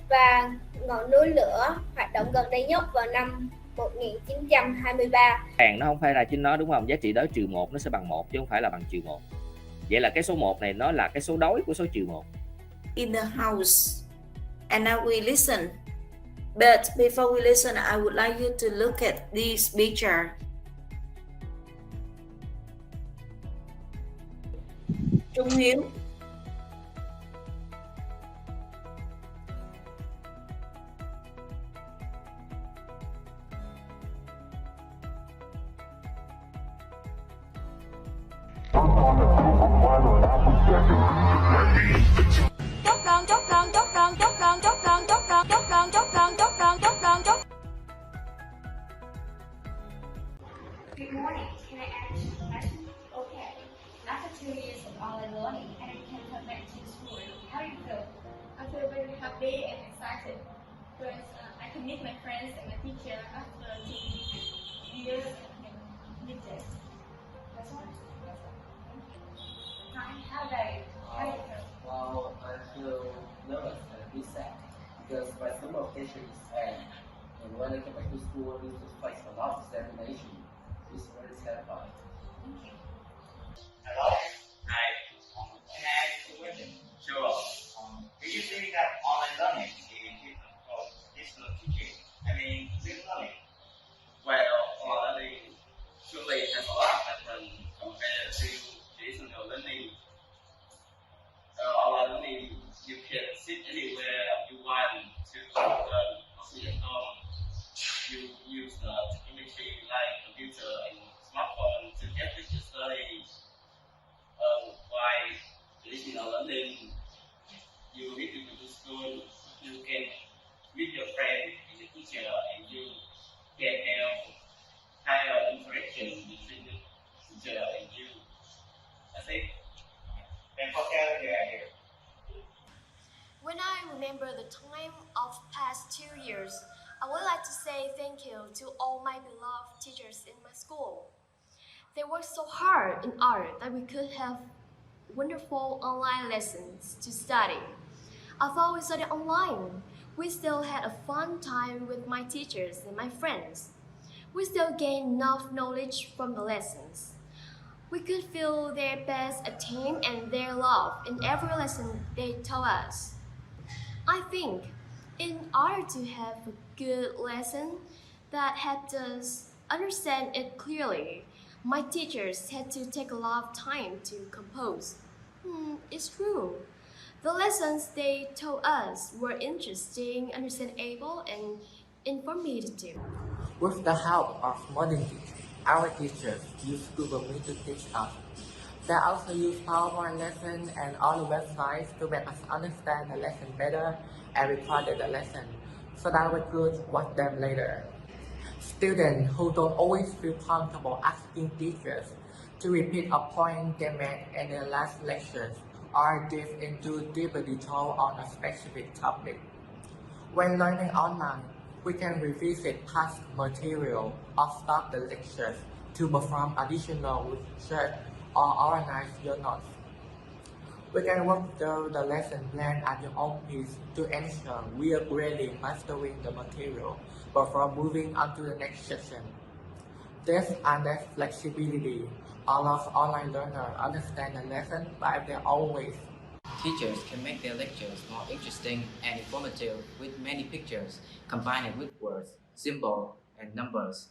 và ngọn núi lửa hoạt động gần đây nhất vào năm 1923. Nó không phải là chính nó, đúng không? Giá trị đó trừ 1 nó sẽ bằng 1 chứ không phải là bằng trừ 1. Vậy là cái số 1 này nó là cái số đối của số trừ 1. In the house. And now we listen. But before we listen, I would like you to look at this picture. Trung Hiếu. Good morning. Can I ask you a question? Okay. After 2 years of online learning and you can come back to school, how do you feel? I feel very happy and excited because I can meet my friends and my teacher after 2 years and meet them. That's all. Hi, how about you? How do you feel? Well, I feel nervous and a bit sad because my summer vacation is end, and when I come back to school, I need to face a lot of examination. It's very terrifying. Thank you. Hello. Hi. Can I ask you a question? Sure. Do you think that online learning is different from traditional teaching? I mean, real learning. Well, online learning surely has a lot of different compared to traditional learning. Online learning, you can sit anywhere you want to learn or sit at home. You use the technology like computer and smartphone to get you to study. While traditional learning, you need to go to school, you can meet your friend and the teacher, and you can have higher interaction between the teacher and you. That's it. And for Kelly, here. When I remember the time of past 2 years, I would like to say thank you to all my beloved teachers in my school. They worked so hard in art that we could have wonderful online lessons to study. Although we studied online, we still had a fun time with my teachers and my friends. We still gained enough knowledge from the lessons. We could feel their best attempt and their love in every lesson they taught us. I think in order to have a good lesson that helped us understand it clearly, my teachers had to take a lot of time to compose. It's true. The lessons they taught us were interesting, understandable, and informative. With the help of modern teachers, our teachers use Google Meet to teach us. They also use PowerPoint lessons and other websites to make us understand the lesson better and recorded the lesson so that we could watch them later. Students who don't always feel comfortable asking teachers to repeat a point they made in their last lectures or dive into deeper detail on a specific topic. When learning online, we can revisit past material or stop the lectures to perform additional research or organize your notes. We can work through the lesson plan at your own pace to ensure we are really mastering the material before moving on to the next session. This and that flexibility allows online learners to understand the lesson by their own ways. Teachers can make their lectures more interesting and informative with many pictures combined with words, symbols, and numbers.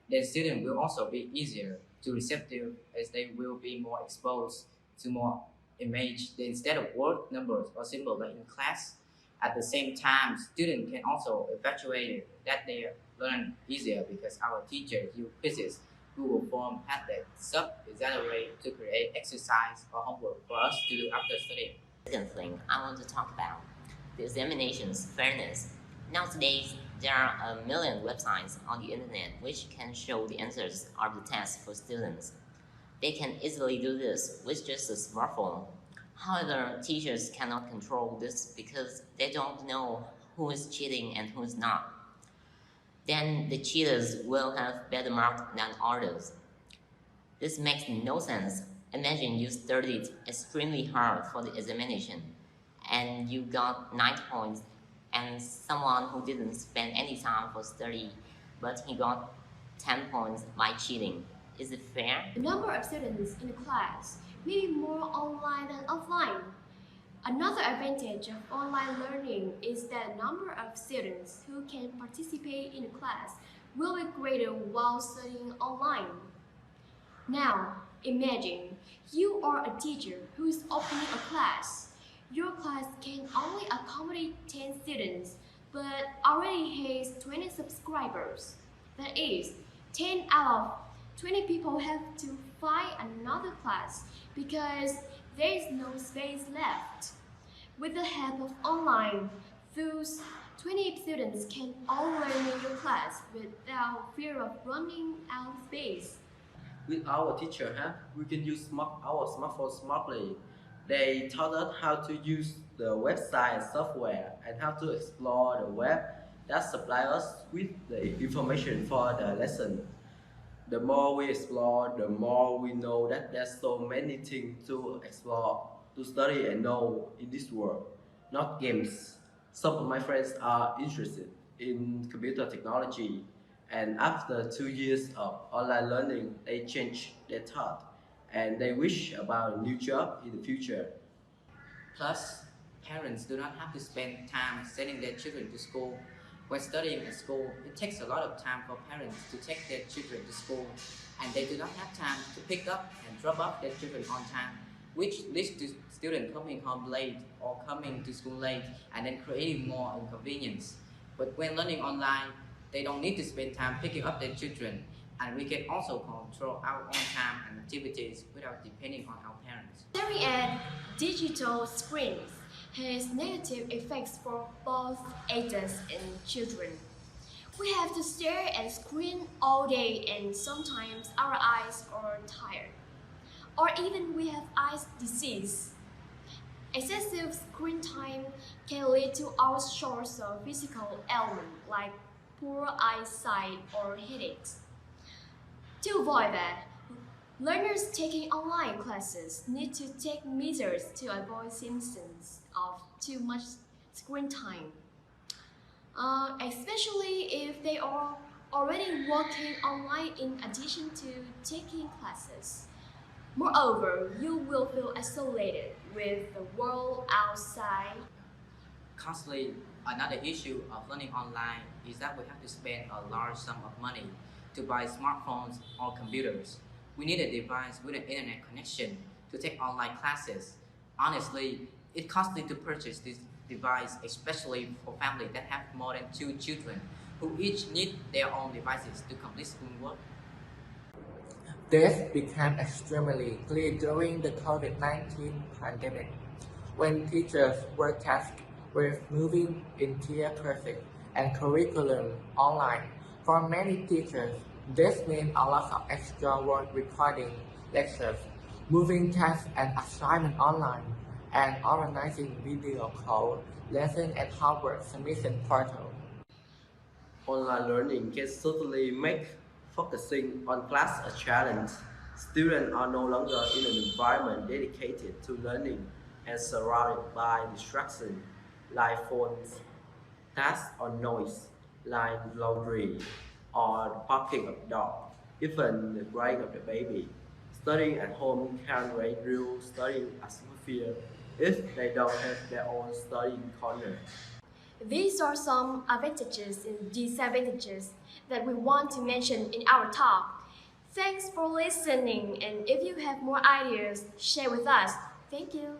Then students will also be easier to receptive as they will be more exposed to more image instead of word, numbers, or symbols like in class. At the same time, students can also evaluate that they learn easier because our teachers use quizzes, Google Form, Padlet, etc. to create exercise or homework for us to do after studying. Second thing I want to talk about the examinations fairness. Nowadays, there are a million websites on the internet which can show the answers of the test for students. They can easily do this with just a smartphone. However, teachers cannot control this because they don't know who is cheating and who is not. Then the cheaters will have better marks than others. This makes no sense. Imagine you studied extremely hard for the examination and you got 9 points and someone who didn't spend any time for study, but he got 10 points by cheating. Is it fair? The number of students in a class may be more online than offline. Another advantage of online learning is that the number of students who can participate in a class will be greater while studying online. Now, imagine you are a teacher who is opening a class. Your class can only accommodate 10 students, but already has 20 subscribers. That is, 10 out of 20 people have to find another class because there is no space left. With the help of online, those 20 students can all learn in your class without fear of running out of space. With our teacher, we can use our smartphone smartly. They taught us how to use the website and software and how to explore the web that supply us with the information for the lesson. The more we explore, the more we know that there's so many things to explore, to study and know in this world, not games. Some of my friends are interested in computer technology, and after 2 years of online learning, they change their thought and they wish about a new job in the future. Plus, parents do not have to spend time sending their children to school. When studying at school, it takes a lot of time for parents to take their children to school, and they do not have time to pick up and drop off their children on time, which leads to students coming home late or coming to school late and then creating more inconvenience. But when learning online, they don't need to spend time picking up their children, and we can also control our own time and activities without depending on our parents. Staring at digital screens has negative effects for both adults and children. We have to stare at a screen all day and sometimes our eyes are tired. Or even we have eye disease. Excessive screen time can lead to all sorts of physical ailments like poor eyesight or headaches. To avoid that, learners taking online classes need to take measures to avoid symptoms of too much screen time, especially if they are already working online in addition to taking classes. Moreover, you will feel isolated with the world outside. Constantly, another issue of learning online is that we have to spend a large sum of money to buy smartphones or computers. We need a device with an internet connection to take online classes. Honestly, it's costly to purchase this device, especially for families that have more than 2 children who each need their own devices to complete schoolwork. This became extremely clear during the COVID-19 pandemic, when teachers were tasked with moving entire courses and curriculum online. For many teachers, this meant a lot of extra work recording lectures, moving tasks and assignments online, and organizing video call lesson and homework submission portal. Online learning can certainly make focusing on class a challenge. Students are no longer in an environment dedicated to learning and surrounded by distractions like phones, tasks or noise, like laundry or the barking of dog, even the crying of the baby. Studying at home can reduce studying atmosphere if they don't have their own studying corner. These are some advantages and disadvantages that we want to mention in our talk. Thanks for listening, and if you have more ideas, share with us. Thank you.